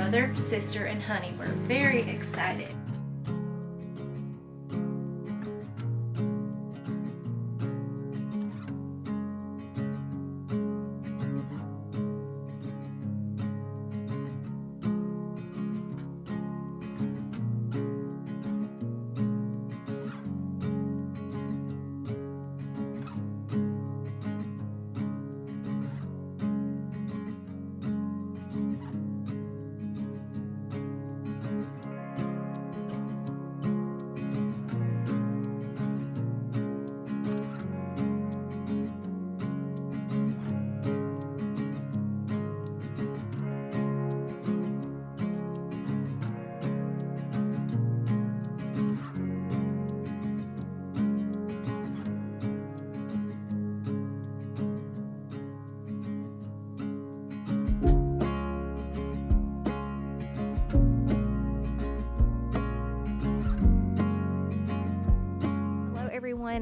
brother, sister, and honey. We're very excited.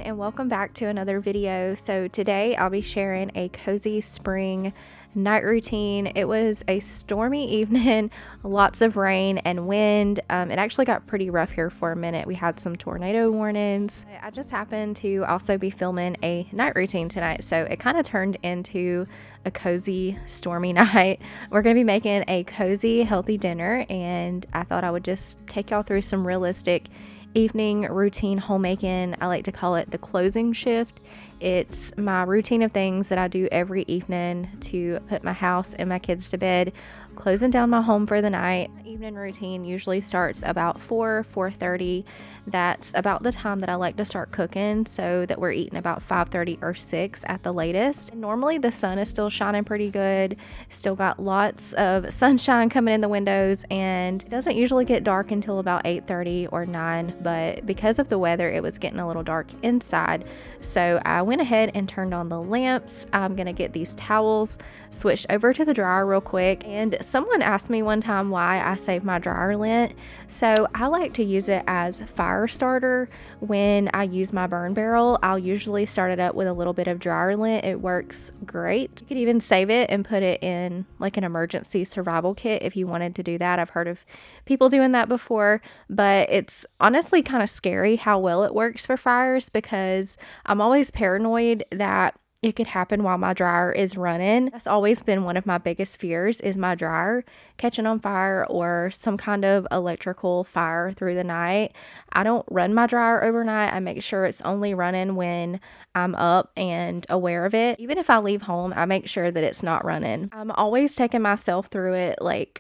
And welcome back to another video. So today I'll be sharing a cozy spring night routine. It was a stormy evening, lots of rain and wind. It actually got pretty rough here for a minute. We had some tornado warnings. I just happened to also be filming a night routine tonight, so it kind of turned into a cozy stormy night. We're going to be making a cozy healthy dinner, and I thought I would just take y'all through some realistic evening routine homemaking. I like to call it the closing shift. It's my routine of things that I do every evening to put my house and my kids to bed, closing down my home for the night. Evening routine usually starts about 4:30. That's about the time that I like to start cooking, so that we're eating about 5:30 or 6 at the latest. And normally the sun is still shining pretty good, still got lots of sunshine coming in the windows, and it doesn't usually get dark until about 8:30 or 9, but because of the weather it was getting a little dark inside, so I went ahead and turned on the lamps. I'm gonna get these towels switched over to the dryer real quick. And someone asked me one time why I save my dryer lint. So I like to use it as fire starter. When I use my burn barrel, I'll usually start it up with a little bit of dryer lint. It works great. You could even save it and put it in like an emergency survival kit if you wanted to do that. I've heard of people doing that before, but it's honestly kind of scary how well it works for fires, because I'm always paranoid that it could happen while my dryer is running. That's always been one of my biggest fears, is my dryer catching on fire or some kind of electrical fire through the night. I don't run my dryer overnight. I make sure it's only running when I'm up and aware of it. Even if I leave home, I make sure that it's not running. I'm always taking myself through it, like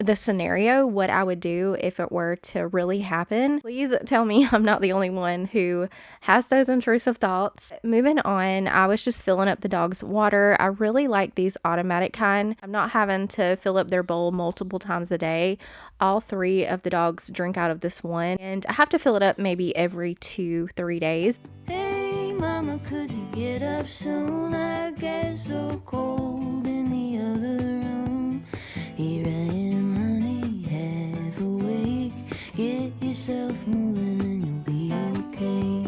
the scenario, what I would do if it were to really happen. Please tell me I'm not the only one who has those intrusive thoughts. Moving on, I was just filling up the dog's water. I really like these automatic kind. I'm not having to fill up their bowl multiple times a day. All 3 of the dogs drink out of this one, and I have to fill it up maybe every 2-3 days. Hey mama, could you get up soon? I get so cold in the other room. Here I am, honey, half awake. Get yourself moving and you'll be okay.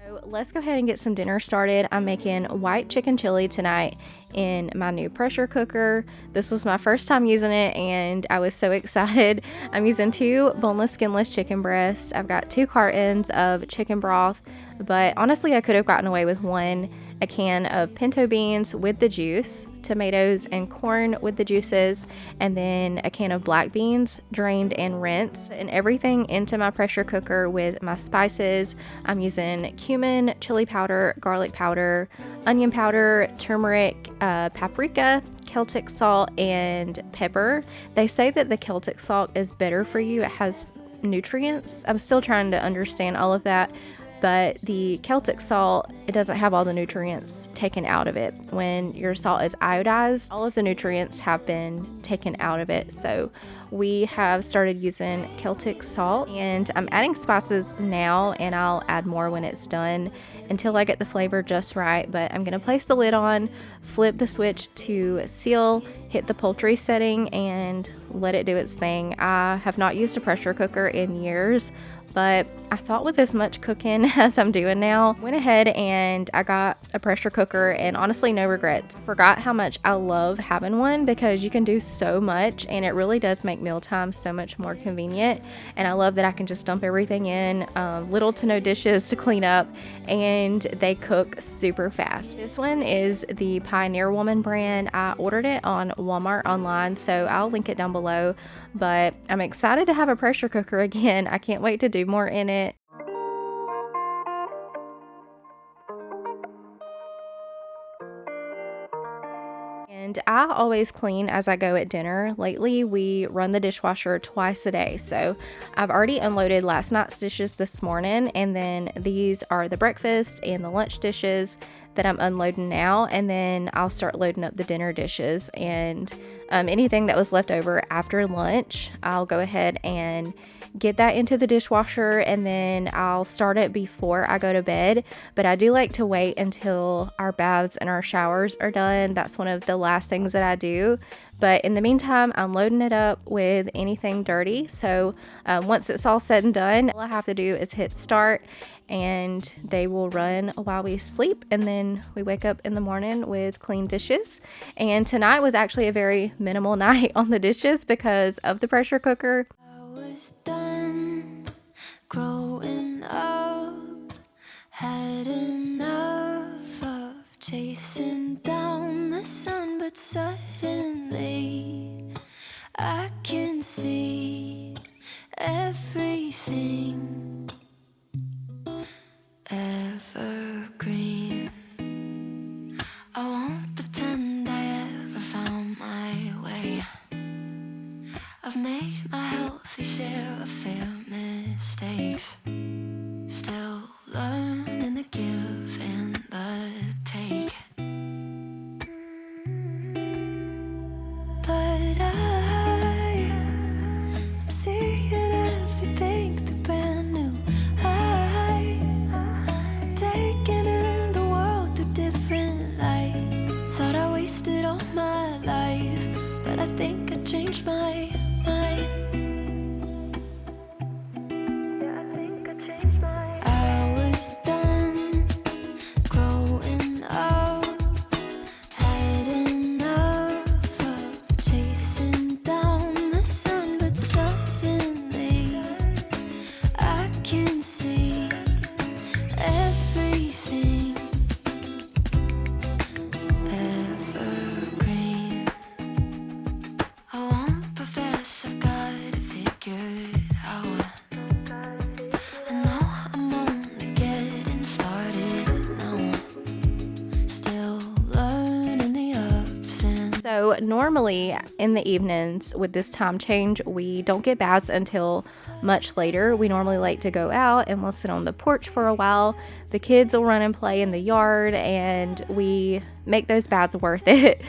So let's go ahead and get some dinner started. I'm making white chicken chili tonight in my new pressure cooker. This was my first time using it, and I was so excited. I'm using 2 boneless, skinless chicken breasts. I've got 2 cartons of chicken broth, but honestly I could have gotten away with 1. A can of pinto beans with the juice, tomatoes and corn with the juices, and then a can of black beans drained and rinsed, and everything into my pressure cooker with my spices. I'm using cumin, chili powder, garlic powder, onion powder, turmeric, paprika, Celtic salt, and pepper. They say that the Celtic salt is better for you. It has nutrients. I'm still trying to understand all of that. But the Celtic salt, it doesn't have all the nutrients taken out of it. When your salt is iodized, all of the nutrients have been taken out of it. So we have started using Celtic salt, and I'm adding spices now, and I'll add more when it's done until I get the flavor just right. But I'm gonna place the lid on, flip the switch to seal, hit the poultry setting, and let it do its thing. I have not used a pressure cooker in years, but I thought with as much cooking as I'm doing now, went ahead and I got a pressure cooker, and honestly, no regrets. Forgot how much I love having one because you can do so much, and it really does make mealtime so much more convenient. And I love that I can just dump everything in, little to no dishes to clean up, and they cook super fast. This one is the Pioneer Woman brand. I ordered it on Walmart online, so I'll link it down below. But I'm excited to have a pressure cooker again. I can't wait to do more in it. And I always clean as I go at dinner. Lately, we run the dishwasher twice a day. So I've already unloaded last night's dishes this morning, and then these are the breakfast and the lunch dishes that I'm unloading now, and then I'll start loading up the dinner dishes, and anything that was left over after lunch, I'll go ahead and get that into the dishwasher, and then I'll start it before I go to bed. But I do like to wait until our baths and our showers are done. That's one of the last things that I do. But in the meantime, I'm loading it up with anything dirty. So once it's all said and done, all I have to do is hit start, and they will run while we sleep, and then we wake up in the morning with clean dishes. And tonight was actually a very minimal night on the dishes because of the pressure cooker. I was done growing up, had enough of chasing down the sun, but suddenly I can see everything evergreen. I won't pretend I ever found my way. I've made my healthy share of fair mistakes, still learning the give and the take. But I'm seeing everything through brand new eyes, taking in the world through different light. Thought I wasted all my life, but I think I changed my mind. Yeah, I think I changed my mind. I was done growing up, had enough of chasing down the sun, but suddenly I can see everything evergreen. I won't profess I've got it figured out. I know I'm only getting started now, still learning the ups and So normally in the evenings with this time change, we don't get baths until much later. We normally like to go out and we'll sit on the porch for a while. The kids will run and play in the yard, and we make those baths worth it.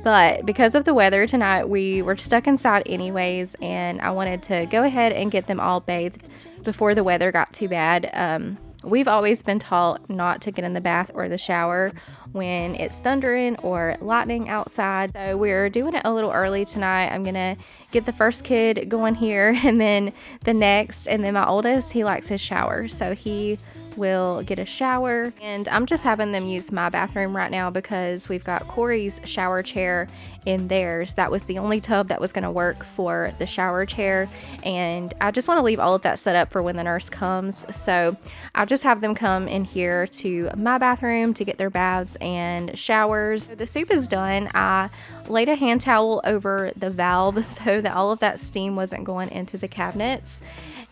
But because of the weather tonight, we were stuck inside anyways, and I wanted to go ahead and get them all bathed before the weather got too bad. We've always been taught not to get in the bath or the shower when it's thundering or lightning outside. So we're doing it a little early tonight. I'm gonna get the first kid going here, and then the next, and then my oldest, he likes his shower, so he will get a shower. And I'm just having them use my bathroom right now because we've got Corey's shower chair in theirs. That was the only tub that was going to work for the shower chair, and I just want to leave all of that set up for when the nurse comes. So I'll just have them come in here to my bathroom to get their baths and showers. So the soup is done. I laid a hand towel over the valve so that all of that steam wasn't going into the cabinets.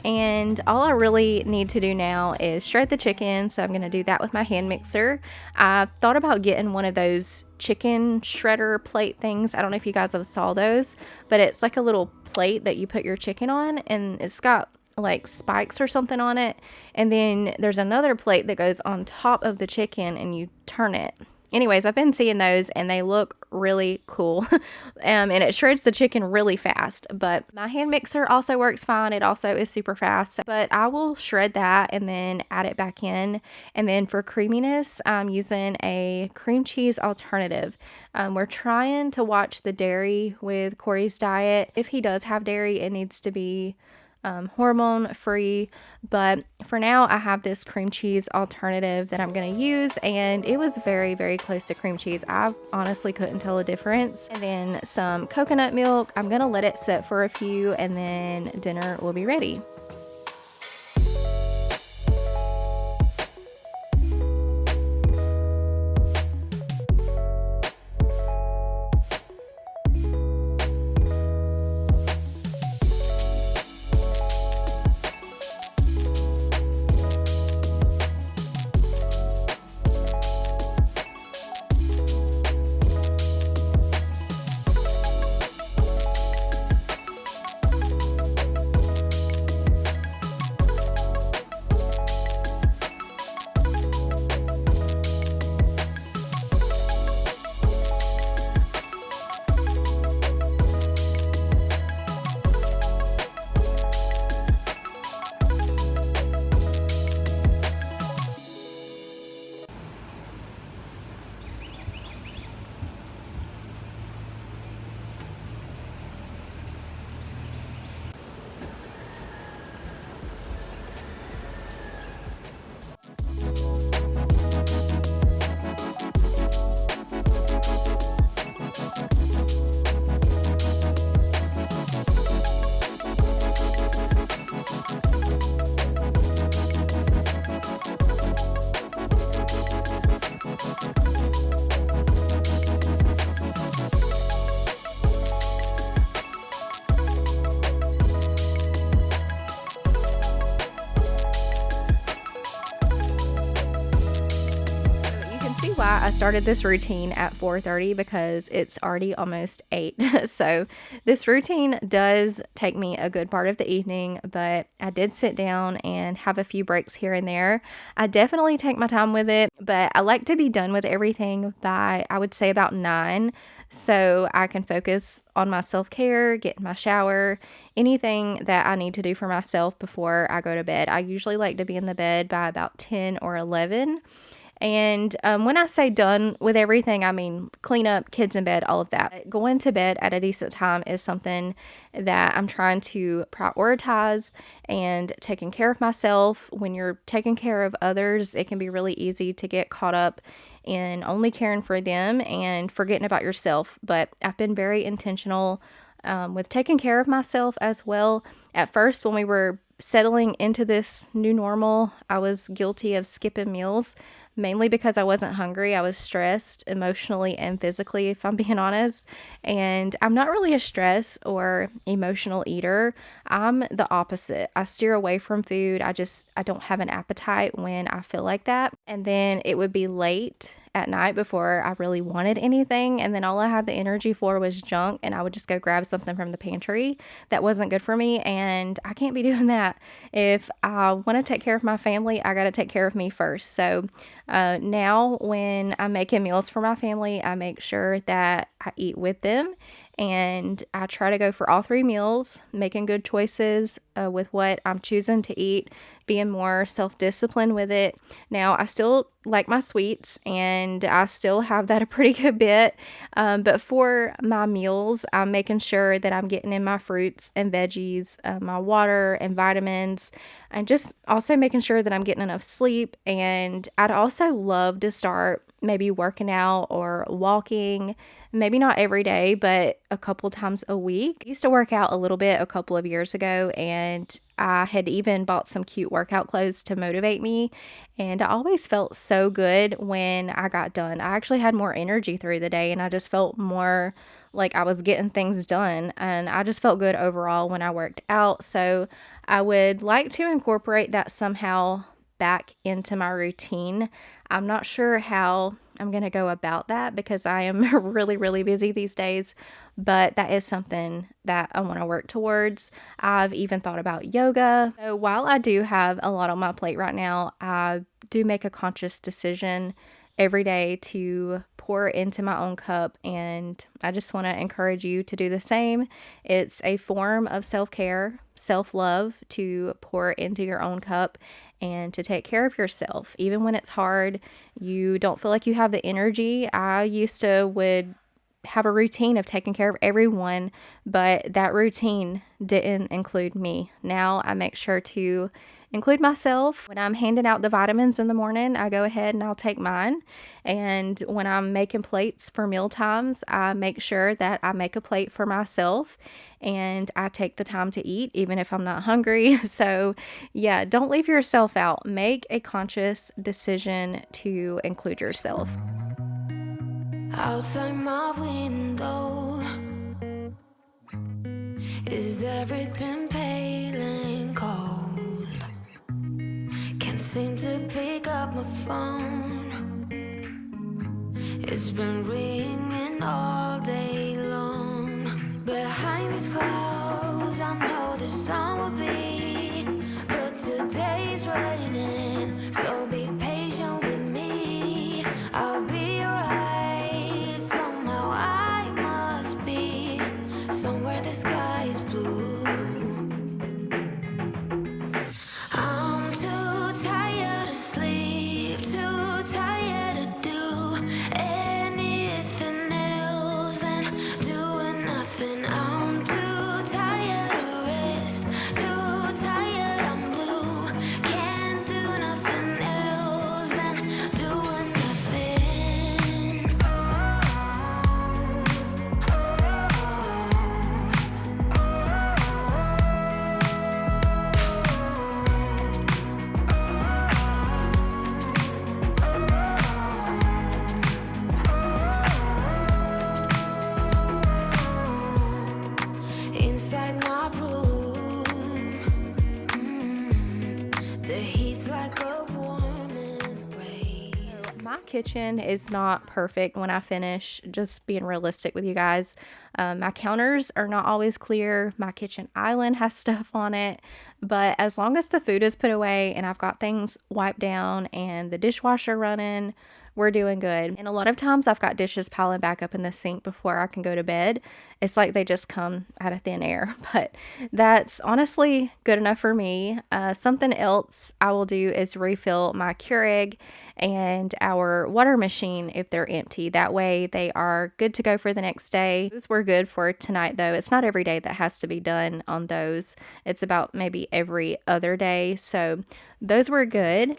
And all I really need to do now is shred the chicken, so I'm going to do that with my hand mixer. I thought about getting one of those chicken shredder plate things. I don't know if you guys have saw those, but it's like a little plate that you put your chicken on, and it's got like spikes or something on it, and then there's another plate that goes on top of the chicken and you turn it. Anyways, I've been seeing those and they look really cool. And it shreds the chicken really fast. But my hand mixer also works fine. It also is super fast. But I will shred that and then add it back in. And then for creaminess, I'm using a cream cheese alternative. We're trying to watch the dairy with Corey's diet. If he does have dairy, it needs to be hormone free, but for now I have this cream cheese alternative that I'm going to use, and it was very, very close to cream cheese. I honestly couldn't tell a difference. And then some coconut milk. I'm going to let it sit for a few, and then dinner will be ready. Why I started this routine at 4:30 because it's already almost 8. So this routine does take me a good part of the evening, but I did sit down and have a few breaks here and there. I definitely take my time with it, but I like to be done with everything by, I would say, about 9, so I can focus on my self-care, get in my shower, anything that I need to do for myself before I go to bed. I usually like to be in the bed by about 10 or 11. And when I say done with everything, I mean clean up, kids in bed, all of that. Going to bed at a decent time is something that I'm trying to prioritize, and taking care of myself. When you're taking care of others, it can be really easy to get caught up in only caring for them and forgetting about yourself. But I've been very intentional with taking care of myself as well. At first, when we were settling into this new normal, I was guilty of skipping meals, mainly because I wasn't hungry. I was stressed emotionally and physically, if I'm being honest. And I'm not really a stress or emotional eater. I'm the opposite. I steer away from food. I don't have an appetite when I feel like that. And then it would be late at night before I really wanted anything, and then all I had the energy for was junk, and I would just go grab something from the pantry that wasn't good for me. And I can't be doing that. If I want to take care of my family, I got to take care of me first. So now when I'm making meals for my family, I make sure that I eat with them, and I try to go for all 3 meals, making good choices with what I'm choosing to eat, being more self-disciplined with it. Now, I still like my sweets, and I still have that a pretty good bit, but for my meals, I'm making sure that I'm getting in my fruits and veggies, my water and vitamins, and just also making sure that I'm getting enough sleep. And I'd also love to start maybe working out or walking, maybe not every day, but a couple times a week. I used to work out a little bit a couple of years ago, and I had even bought some cute workout clothes to motivate me, and I always felt so good when I got done. I actually had more energy through the day, and I just felt more like I was getting things done, and I just felt good overall when I worked out. So I would like to incorporate that somehow back into my routine. I'm not sure how I'm going to go about that because I am really, really busy these days, but that is something that I want to work towards. I've even thought about yoga. So while I do have a lot on my plate right now, I do make a conscious decision every day to pour into my own cup, and I just want to encourage you to do the same. It's a form of self-care, self-love to pour into your own cup and to take care of yourself. Even when it's hard, you don't feel like you have the energy. I used to would have a routine of taking care of everyone, but that routine didn't include me. Now I make sure to include myself. When I'm handing out the vitamins in the morning, I go ahead and I'll take mine. And when I'm making plates for meal times, I make sure that I make a plate for myself and I take the time to eat, even if I'm not hungry. So, yeah, don't leave yourself out. Make a conscious decision to include yourself. Outside my window, is everything pale and cold? Can't seem to pick up my phone. It's been ringing all day long. Behind these clouds, I know the sun will be, but today's raining, so be patient with me. I'll be right. Somehow I must be somewhere the sky is blue. I'm too tired to sleep, too tired to do anything else than doing nothing. I'm too tired to rest, too tired, I'm blue. Can't do nothing else than doing nothing. Inside my room, the heat's like a warm embrace. My kitchen is not perfect when I finish, just being realistic with you guys. My counters are not always clear. My kitchen island has stuff on it. But as long as the food is put away and I've got things wiped down and the dishwasher running, we're doing good. And a lot of times I've got dishes piling back up in the sink before I can go to bed. It's like they just come out of thin air, but that's honestly good enough for me. Something else I will do is refill my Keurig and our water machine if they're empty. That way they are good to go for the next day. Those were good for tonight though. It's not every day that has to be done on those. It's about maybe every other day. So those were good.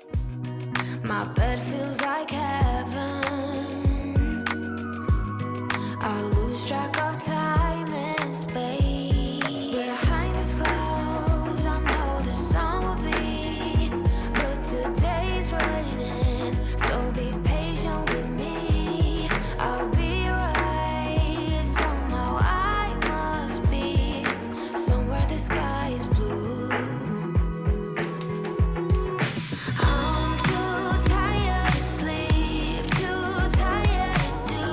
My bed feels like heaven. I lose track of time and space. Behind these clouds, I know the sun will be, but today's raining, so be patient with me. I'll be right. Somehow I must be somewhere the sky is blue. I'm too tired to sleep, too tired to do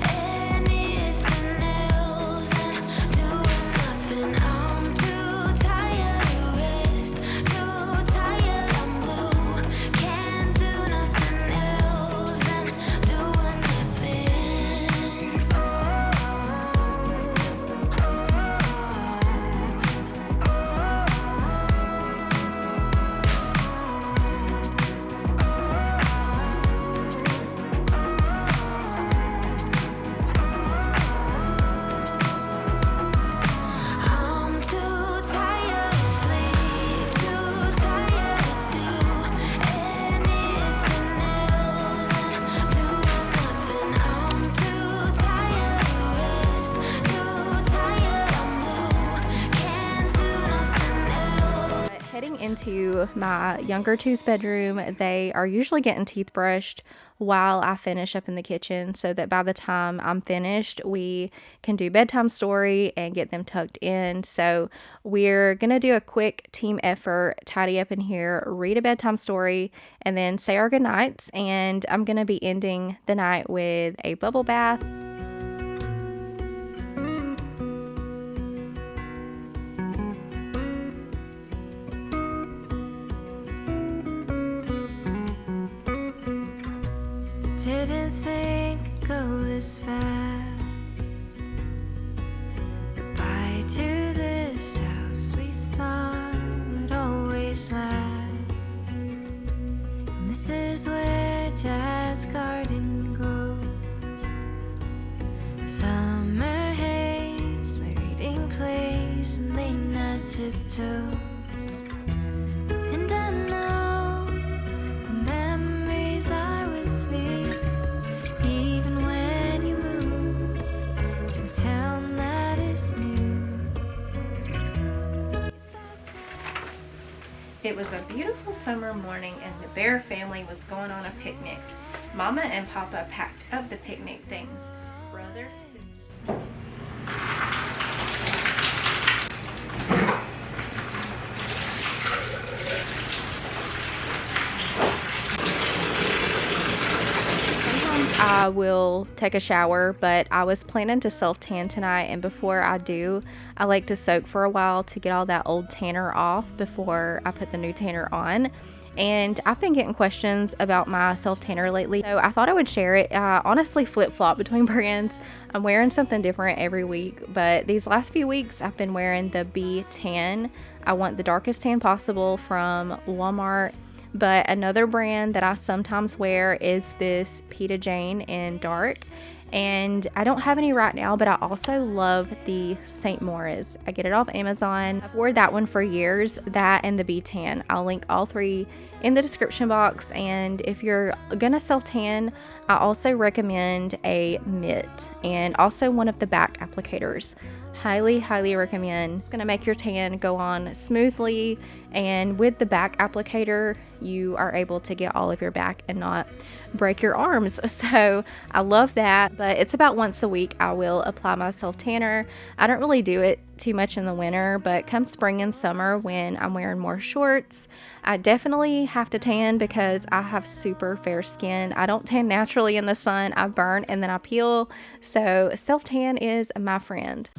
anything else than doing nothing. I'm too tired to rest, too tired, I'm blue. Can't do nothing else than doing nothing. I'm too tired to sleep, too tired to do anything else than doing nothing. I'm too tired to rest, too tired, I'm blue. Can't do nothing else. Heading into my younger two's bedroom, they are usually getting teeth brushed while I finish up in the kitchen so that by the time I'm finished, we can do bedtime story and get them tucked in. So we're going to do a quick team effort, tidy up in here, read a bedtime story, and then say our goodnights. And I'm going to be ending the night with a bubble bath. Didn't think it'd go this fast. Goodbye to this house we thought would always last. And this is where Dad's garden grows. Summer haze, my reading place, and late night tiptoes. And I know the memories are with me, even when you move to a town that is new. It was a beautiful summer morning and the Bear family was going on a picnic. Mama and Papa packed up the picnic things. Brother, sister. I will take a shower, but I was planning to self-tan tonight, and before I do, I like to soak for a while to get all that old tanner off before I put the new tanner on. And I've been getting questions about my self-tanner lately, so I thought I would share it. I honestly flip-flop between brands. I'm wearing something different every week, but these last few weeks I've been wearing the B10. I want the darkest tan possible from Walmart. But another brand that I sometimes wear is this Pita Jane in dark. And I don't have any right now, but I also love the St. Maurice. I get it off Amazon. I've worn that one for years, that and the B10. I'll link all three in the description box. And if you're gonna self-tan, I also recommend a mitt and also one of the back applicators. Highly recommend. It's gonna make your tan go on smoothly, and with the back applicator you are able to get all of your back and not break your arms. So I love that, but it's about once a week I will apply my self tanner. I don't really do it too much in the winter, but come spring and summer when I'm wearing more shorts, I definitely have to tan because I have super fair skin. I don't tan naturally in the sun. I burn and then I peel. So self tan is my friend.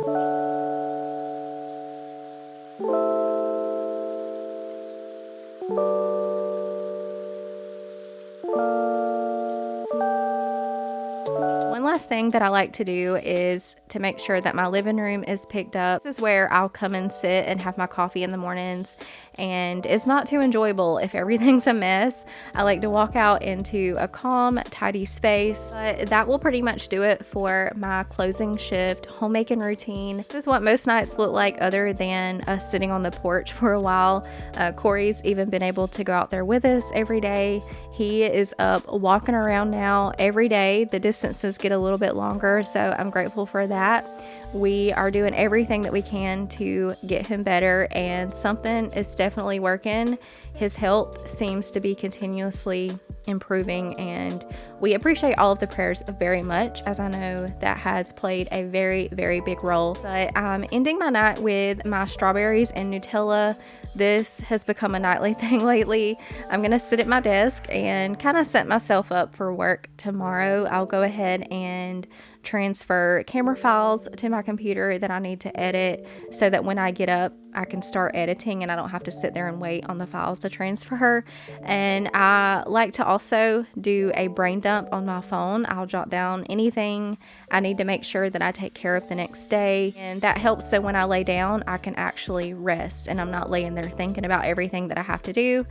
One last thing that I like to do is to make sure that my living room is picked up. This is where I'll come and sit and have my coffee in the mornings, and it's not too enjoyable if everything's a mess. I like to walk out into a calm, tidy space, but that will pretty much do it for my closing shift homemaking routine. This is what most nights look like other than us sitting on the porch for a while. Corey's even been able to go out there with us every day. He is up walking around now every day. The distances get a little bit longer, so I'm grateful for that. We are doing everything that we can to get him better, and something is definitely working. His health seems to be continuously improving, and we appreciate all of the prayers very much, as I know that has played a very big role. But I'm ending my night with my strawberries and Nutella. This has become a nightly thing lately. I'm gonna sit at my desk and kind of set myself up for work tomorrow. I'll go ahead and transfer camera files to my computer that I need to edit, so that when I get up I can start editing and I don't have to sit there and wait on the files to transfer. And I like to also do a brain dump on my phone. I'll jot down anything I need to make sure that I take care of the next day, and that helps so when I lay down I can actually rest and I'm not laying there thinking about everything that I have to do.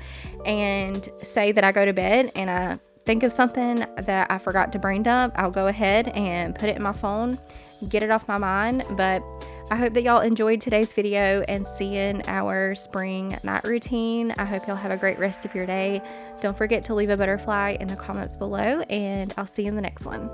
And say that I go to bed and I think of something that I forgot to brain dump, I'll go ahead and put it in my phone, get it off my mind. But I hope that y'all enjoyed today's video and seeing our spring night routine. I hope y'all have a great rest of your day. Don't forget to leave a butterfly in the comments below, and I'll see you in the next one.